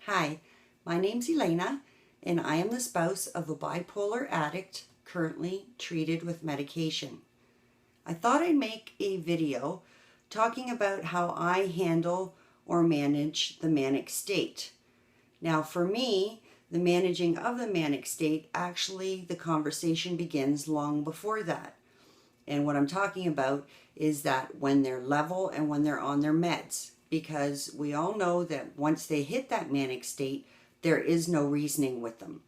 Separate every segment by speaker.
Speaker 1: Hi, my name's Elena, and I am the spouse of a bipolar addict currently treated with medication. I thought I'd make a video talking about how I handle or manage the manic state. Now, for me, the managing of the manic state, actually the conversation begins long before that. And what I'm talking about is that when they're level and when they're on their meds, because we all know that once they hit that manic state, there is no reasoning with them.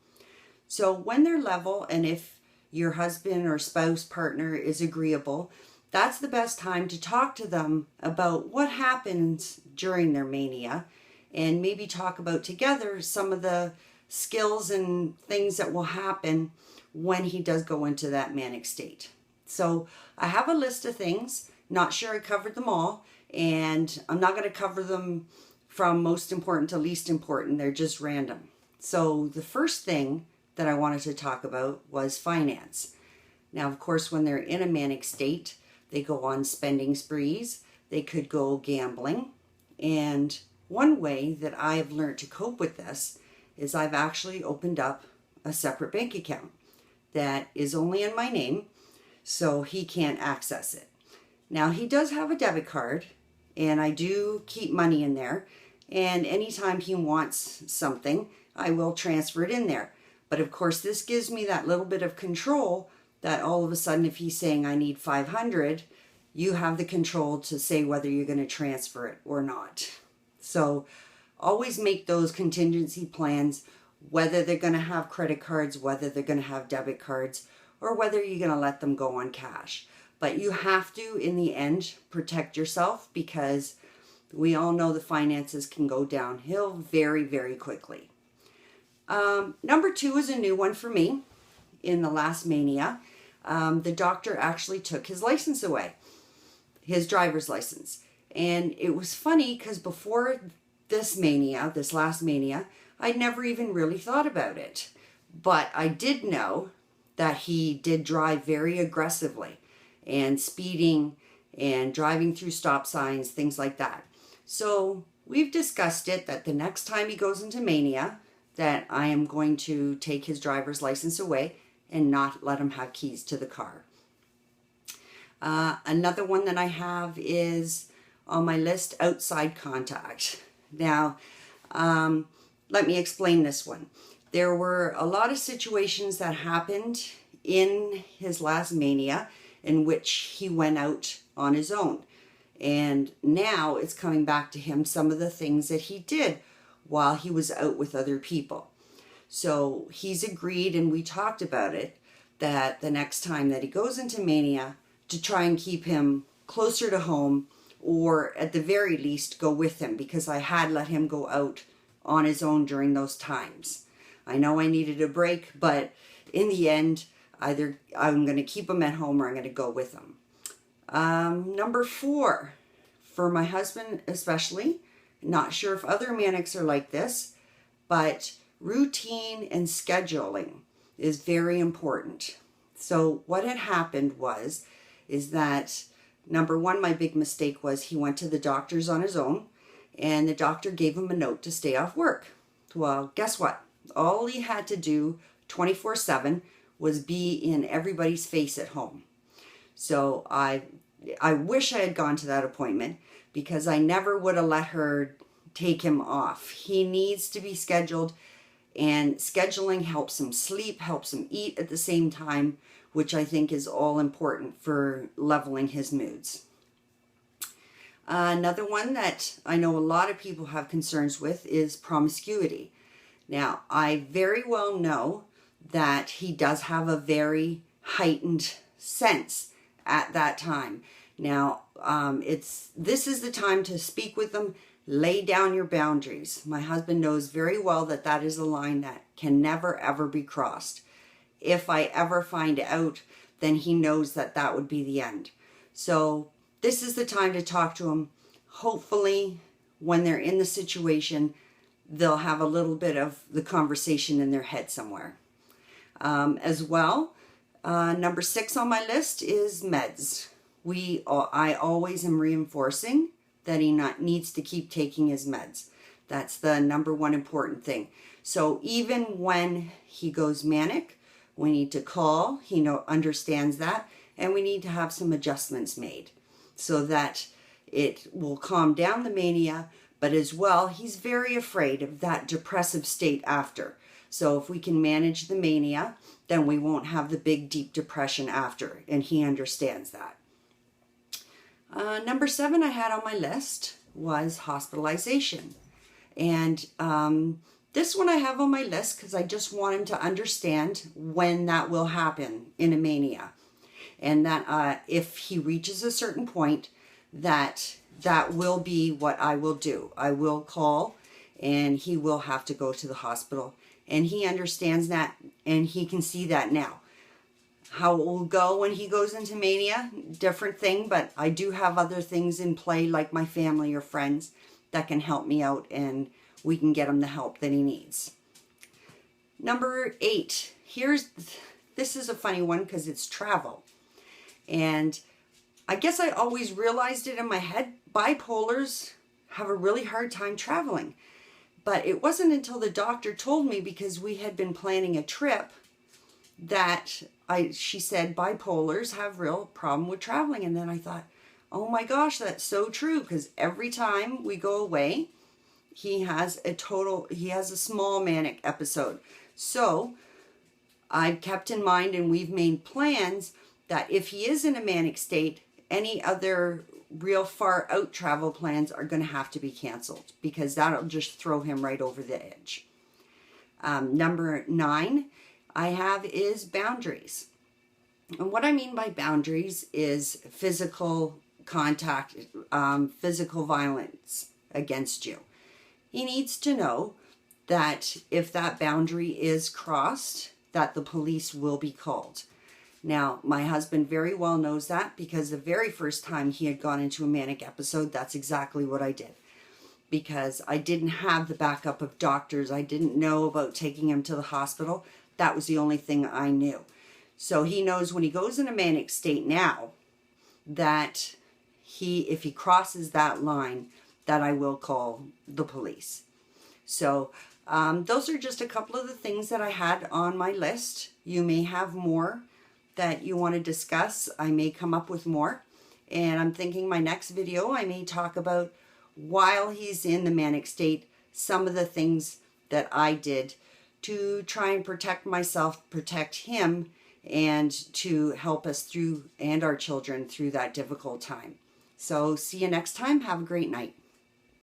Speaker 1: So when they're level, and if your husband or spouse partner is agreeable, that's the best time to talk to them about what happens during their mania, and maybe talk about together some of the skills and things that will happen when he does go into that manic state. So I have a list of things, not sure I covered them all, and I'm not going to cover them from most important to least important. They're just random. So the first thing that I wanted to talk about was finance. Now, of course, when they're in a manic state, they go on spending sprees. They could go gambling. And one way that I have learned to cope with this is I've actually opened up a separate bank account that is only in my name, so he can't access it. Now, he does have a debit card, and I do keep money in there, and anytime he wants something, I will transfer it in there. But of course, this gives me that little bit of control that all of a sudden, if he's saying I need 500, you have the control to say whether you're going to transfer it or not. So always make those contingency plans, whether they're going to have credit cards, whether they're going to have debit cards, or whether you're going to let them go on cash. But you have to, in the end, protect yourself, because we all know the finances can go downhill very, very quickly. Number 2 is a new one for me. In the last mania, the doctor actually took his license away, his driver's license. And it was funny because before this mania, this last mania, I'd never even really thought about it. But I did know that he did drive very aggressively and speeding and driving through stop signs, things like that. So we've discussed it that the next time he goes into mania, that I am going to take his driver's license away and not let him have keys to the car. Another one that I have is on my list, outside contact. Now, let me explain this one. There were a lot of situations that happened in his last mania in which he went out on his own. And now it's coming back to him, some of the things that he did while he was out with other people. So he's agreed, and we talked about it, that the next time that he goes into mania, to try and keep him closer to home, or at the very least go with him, because I had let him go out on his own during those times. I know I needed a break, but in the end, either I'm going to keep him at home or I'm going to go with him. Number 4, for my husband especially, not sure if other manics are like this, but routine and scheduling is very important. So what had happened is that number 1, my big mistake was he went to the doctor's on his own, and the doctor gave him a note to stay off work. Well, guess what? All he had to do 24/7 was be in everybody's face at home. So I wish I had gone to that appointment, because I never would have let her take him off. He needs to be scheduled, and scheduling helps him sleep, helps him eat at the same time, which I think is all important for leveling his moods. Another one that I know a lot of people have concerns with is promiscuity. Now, I very well know that he does have a very heightened sense at that time. Now, this is the time to speak with them, lay down your boundaries. My husband knows very well that that is a line that can never, ever be crossed. If I ever find out, then he knows that that would be the end. So this is the time to talk to him. Hopefully, when they're in the situation, they'll have a little bit of the conversation in their head somewhere. As well, number 6 on my list is meds. I always am reinforcing that he needs to keep taking his meds. That's the number one important thing. So even when he goes manic, we need to call. He understands that, and we need to have some adjustments made so that it will calm down the mania, but as well, he's very afraid of that depressive state after. So if we can manage the mania, then we won't have the big deep depression after, and he understands that. Number 7 I had on my list was hospitalization. And this one I have on my list because I just want him to understand when that will happen in a mania. And that if he reaches a certain point, that will be what I will do. I will call, and he will have to go to the hospital. And he understands that, and he can see that now. How it will go when he goes into mania, different thing, but I do have other things in play, like my family or friends that can help me out, and we can get him the help that he needs. Number 8, this is a funny one because it's travel. And I guess I always realized it in my head, bipolars have a really hard time traveling. But it wasn't until the doctor told me, because we had been planning a trip, that she said bipolars have real problem with traveling. And then I thought, oh my gosh, that's so true, because every time we go away, he has a small manic episode. So I've kept in mind, and we've made plans that if he is in a manic state, any other real far out travel plans are going to have to be canceled, because that'll just throw him right over the edge. Number 9 I have is boundaries. And what I mean by boundaries is physical contact, physical violence against you. He needs to know that if that boundary is crossed, that the police will be called. Now, my husband very well knows that, because the very first time he had gone into a manic episode, that's exactly what I did. Because I didn't have the backup of doctors. I didn't know about taking him to the hospital. That was the only thing I knew. So he knows when he goes in a manic state now that if he crosses that line, that I will call the police. So those are just a couple of the things that I had on my list. You may have more that you want to discuss. I may come up with more. And I'm thinking my next video, I may talk about, while he's in the manic state, some of the things that I did to try and protect myself, protect him, and to help us through, and our children, through that difficult time. So see you next time. Have a great night.